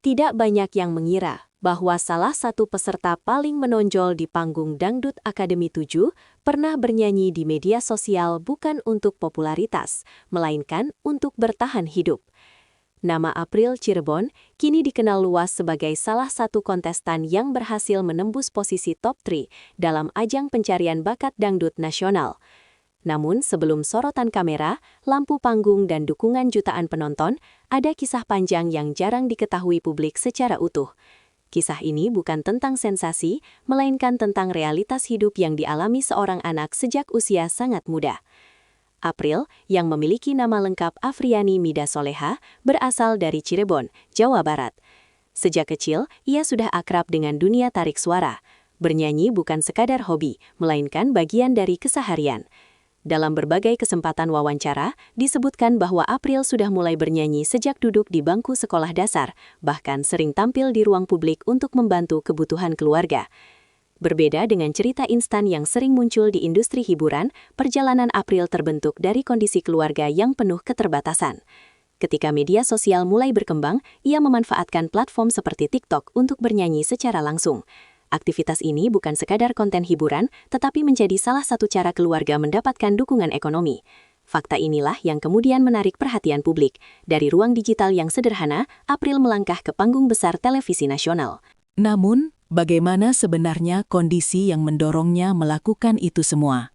Tidak banyak yang mengira bahwa salah satu peserta paling menonjol di panggung Dangdut Akademi 7 pernah bernyanyi di media sosial bukan untuk popularitas, melainkan untuk bertahan hidup. Nama April Cirebon kini dikenal luas sebagai salah satu kontestan yang berhasil menembus posisi top 3 dalam ajang pencarian bakat dangdut nasional. Namun sebelum sorotan kamera, lampu panggung dan dukungan jutaan penonton, ada kisah panjang yang jarang diketahui publik secara utuh. Kisah ini bukan tentang sensasi, melainkan tentang realitas hidup yang dialami seorang anak sejak usia sangat muda. April, yang memiliki nama lengkap Afriani Mida Soleha, berasal dari Cirebon, Jawa Barat. Sejak kecil, ia sudah akrab dengan dunia tarik suara. Bernyanyi bukan sekadar hobi, melainkan bagian dari keseharian. Dalam berbagai kesempatan wawancara, disebutkan bahwa April sudah mulai bernyanyi sejak duduk di bangku sekolah dasar, bahkan sering tampil di ruang publik untuk membantu kebutuhan keluarga. Berbeda dengan cerita instan yang sering muncul di industri hiburan, perjalanan April terbentuk dari kondisi keluarga yang penuh keterbatasan. Ketika media sosial mulai berkembang, ia memanfaatkan platform seperti TikTok untuk bernyanyi secara langsung. Aktivitas ini bukan sekadar konten hiburan, tetapi menjadi salah satu cara keluarga mendapatkan dukungan ekonomi. Fakta inilah yang kemudian menarik perhatian publik. Dari ruang digital yang sederhana, April melangkah ke panggung besar televisi nasional. Namun, bagaimana sebenarnya kondisi yang mendorongnya melakukan itu semua?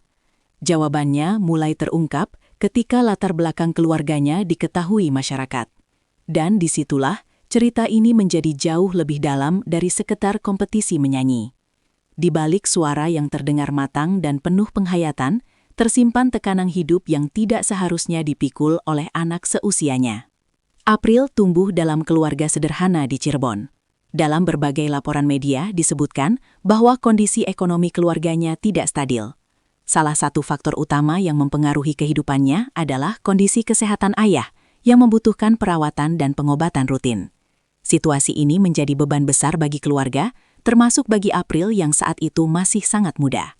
Jawabannya mulai terungkap ketika latar belakang keluarganya diketahui masyarakat. Dan disitulah, cerita ini menjadi jauh lebih dalam dari sekedar kompetisi menyanyi. Di balik suara yang terdengar matang dan penuh penghayatan, tersimpan tekanan hidup yang tidak seharusnya dipikul oleh anak seusianya. April tumbuh dalam keluarga sederhana di Cirebon. Dalam berbagai laporan media disebutkan bahwa kondisi ekonomi keluarganya tidak stabil. Salah satu faktor utama yang mempengaruhi kehidupannya adalah kondisi kesehatan ayah yang membutuhkan perawatan dan pengobatan rutin. Situasi ini menjadi beban besar bagi keluarga, termasuk bagi April yang saat itu masih sangat muda.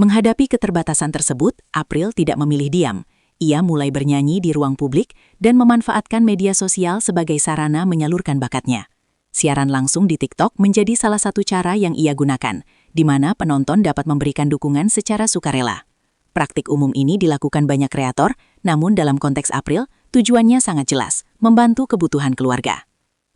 Menghadapi keterbatasan tersebut, April tidak memilih diam. Ia mulai bernyanyi di ruang publik dan memanfaatkan media sosial sebagai sarana menyalurkan bakatnya. Siaran langsung di TikTok menjadi salah satu cara yang ia gunakan, di mana penonton dapat memberikan dukungan secara sukarela. Praktik umum ini dilakukan banyak kreator, namun dalam konteks April, tujuannya sangat jelas, membantu kebutuhan keluarga.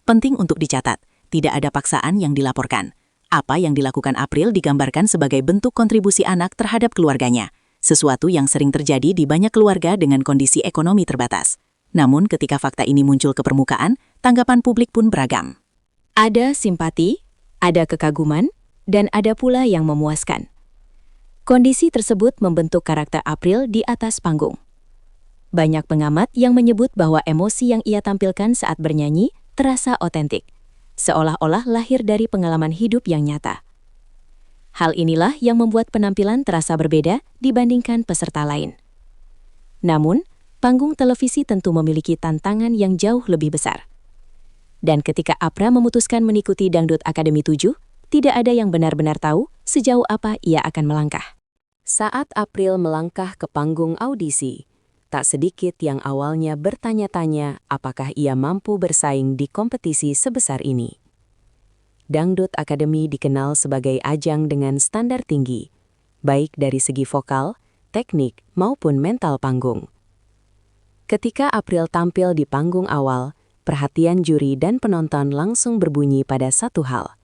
Penting untuk dicatat, tidak ada paksaan yang dilaporkan. Apa yang dilakukan April digambarkan sebagai bentuk kontribusi anak terhadap keluarganya, sesuatu yang sering terjadi di banyak keluarga dengan kondisi ekonomi terbatas. Namun ketika fakta ini muncul ke permukaan, tanggapan publik pun beragam. Ada simpati, ada kekaguman, dan ada pula yang memuaskan. Kondisi tersebut membentuk karakter April di atas panggung. Banyak pengamat yang menyebut bahwa emosi yang ia tampilkan saat bernyanyi terasa otentik, seolah-olah lahir dari pengalaman hidup yang nyata. Hal inilah yang membuat penampilan terasa berbeda dibandingkan peserta lain. Namun, panggung televisi tentu memiliki tantangan yang jauh lebih besar. Dan ketika April memutuskan mengikuti Dangdut Akademi 7, tidak ada yang benar-benar tahu sejauh apa ia akan melangkah. Saat April melangkah ke panggung audisi, tak sedikit yang awalnya bertanya-tanya apakah ia mampu bersaing di kompetisi sebesar ini. Dangdut Akademi dikenal sebagai ajang dengan standar tinggi, baik dari segi vokal, teknik, maupun mental panggung. Ketika April tampil di panggung awal, perhatian juri dan penonton langsung berbunyi pada satu hal.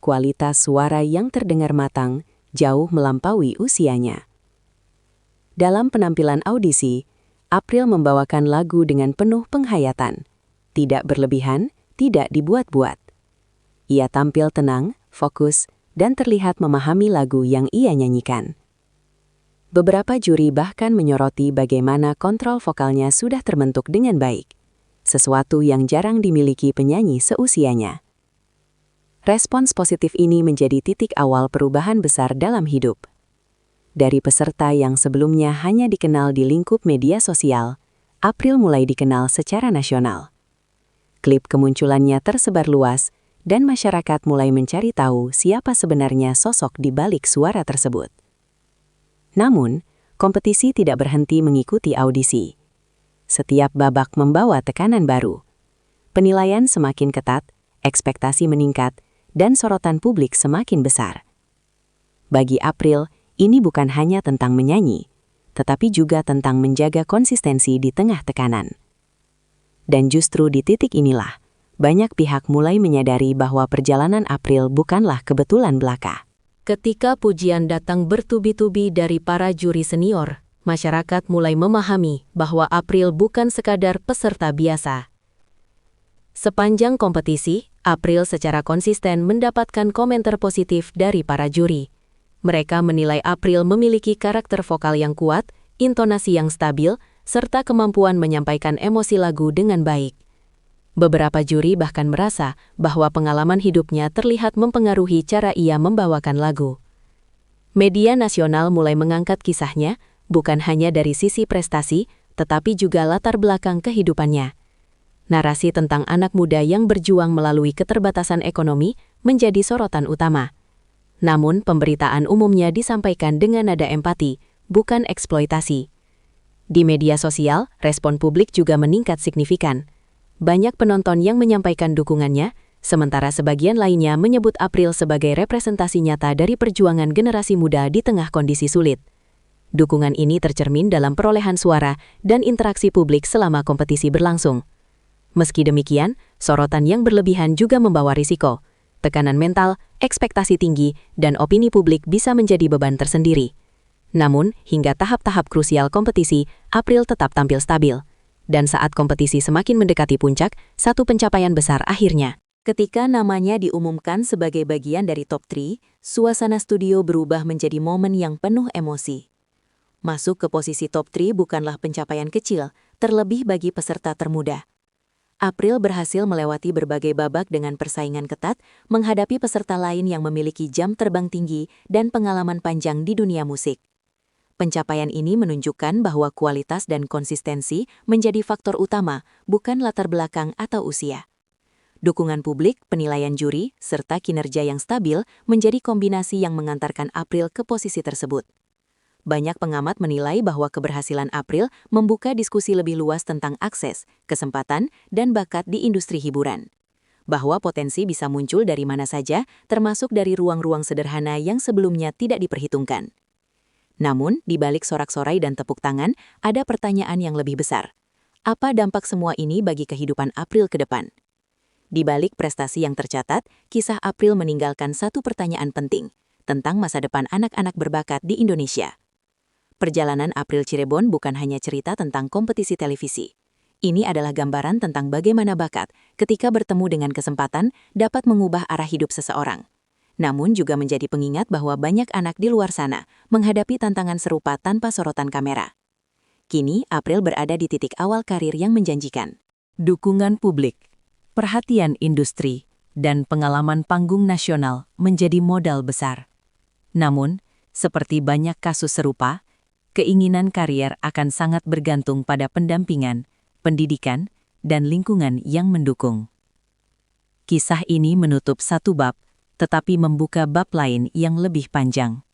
Kualitas suara yang terdengar matang jauh melampaui usianya. Dalam penampilan audisi, April membawakan lagu dengan penuh penghayatan, tidak berlebihan, tidak dibuat-buat. Ia tampil tenang, fokus, dan terlihat memahami lagu yang ia nyanyikan. Beberapa juri bahkan menyoroti bagaimana kontrol vokalnya sudah terbentuk dengan baik, sesuatu yang jarang dimiliki penyanyi seusianya. Respons positif ini menjadi titik awal perubahan besar dalam hidup. Dari peserta yang sebelumnya hanya dikenal di lingkup media sosial, April mulai dikenal secara nasional. Klip kemunculannya tersebar luas, dan masyarakat mulai mencari tahu siapa sebenarnya sosok di balik suara tersebut. Namun, kompetisi tidak berhenti mengikuti audisi. Setiap babak membawa tekanan baru. Penilaian semakin ketat, ekspektasi meningkat, dan sorotan publik semakin besar. Bagi April, ini bukan hanya tentang menyanyi, tetapi juga tentang menjaga konsistensi di tengah tekanan. Dan justru di titik inilah, banyak pihak mulai menyadari bahwa perjalanan April bukanlah kebetulan belaka. Ketika pujian datang bertubi-tubi dari para juri senior, masyarakat mulai memahami bahwa April bukan sekadar peserta biasa. Sepanjang kompetisi, April secara konsisten mendapatkan komentar positif dari para juri. Mereka menilai April memiliki karakter vokal yang kuat, intonasi yang stabil, serta kemampuan menyampaikan emosi lagu dengan baik. Beberapa juri bahkan merasa bahwa pengalaman hidupnya terlihat mempengaruhi cara ia membawakan lagu. Media nasional mulai mengangkat kisahnya, bukan hanya dari sisi prestasi, tetapi juga latar belakang kehidupannya. Narasi tentang anak muda yang berjuang melalui keterbatasan ekonomi menjadi sorotan utama. Namun, pemberitaan umumnya disampaikan dengan nada empati, bukan eksploitasi. Di media sosial, respon publik juga meningkat signifikan. Banyak penonton yang menyampaikan dukungannya, sementara sebagian lainnya menyebut April sebagai representasi nyata dari perjuangan generasi muda di tengah kondisi sulit. Dukungan ini tercermin dalam perolehan suara dan interaksi publik selama kompetisi berlangsung. Meski demikian, sorotan yang berlebihan juga membawa risiko. Tekanan mental, ekspektasi tinggi, dan opini publik bisa menjadi beban tersendiri. Namun, hingga tahap-tahap krusial kompetisi, April tetap tampil stabil. Dan saat kompetisi semakin mendekati puncak, satu pencapaian besar akhirnya. Ketika namanya diumumkan sebagai bagian dari top 3, suasana studio berubah menjadi momen yang penuh emosi. Masuk ke posisi top 3 bukanlah pencapaian kecil, terlebih bagi peserta termuda. April berhasil melewati berbagai babak dengan persaingan ketat, menghadapi peserta lain yang memiliki jam terbang tinggi dan pengalaman panjang di dunia musik. Pencapaian ini menunjukkan bahwa kualitas dan konsistensi menjadi faktor utama, bukan latar belakang atau usia. Dukungan publik, penilaian juri, serta kinerja yang stabil menjadi kombinasi yang mengantarkan April ke posisi tersebut. Banyak pengamat menilai bahwa keberhasilan April membuka diskusi lebih luas tentang akses, kesempatan, dan bakat di industri hiburan. Bahwa potensi bisa muncul dari mana saja, termasuk dari ruang-ruang sederhana yang sebelumnya tidak diperhitungkan. Namun, di balik sorak-sorai dan tepuk tangan, ada pertanyaan yang lebih besar. Apa dampak semua ini bagi kehidupan April ke depan? Di balik prestasi yang tercatat, kisah April meninggalkan satu pertanyaan penting tentang masa depan anak-anak berbakat di Indonesia. Perjalanan April Cirebon bukan hanya cerita tentang kompetisi televisi. Ini adalah gambaran tentang bagaimana bakat, ketika bertemu dengan kesempatan, dapat mengubah arah hidup seseorang. Namun juga menjadi pengingat bahwa banyak anak di luar sana menghadapi tantangan serupa tanpa sorotan kamera. Kini, April berada di titik awal karir yang menjanjikan. Dukungan publik, perhatian industri, dan pengalaman panggung nasional menjadi modal besar. Namun, seperti banyak kasus serupa, keinginan karier akan sangat bergantung pada pendampingan, pendidikan, dan lingkungan yang mendukung. Kisah ini menutup satu bab, tetapi membuka bab lain yang lebih panjang.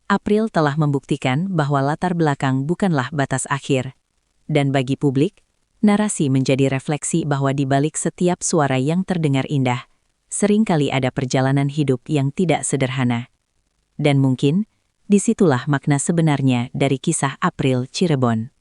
April telah membuktikan bahwa latar belakang bukanlah batas akhir. Dan bagi publik, narasi menjadi refleksi bahwa di balik setiap suara yang terdengar indah, seringkali ada perjalanan hidup yang tidak sederhana. Dan mungkin, disitulah makna sebenarnya dari kisah April Cirebon.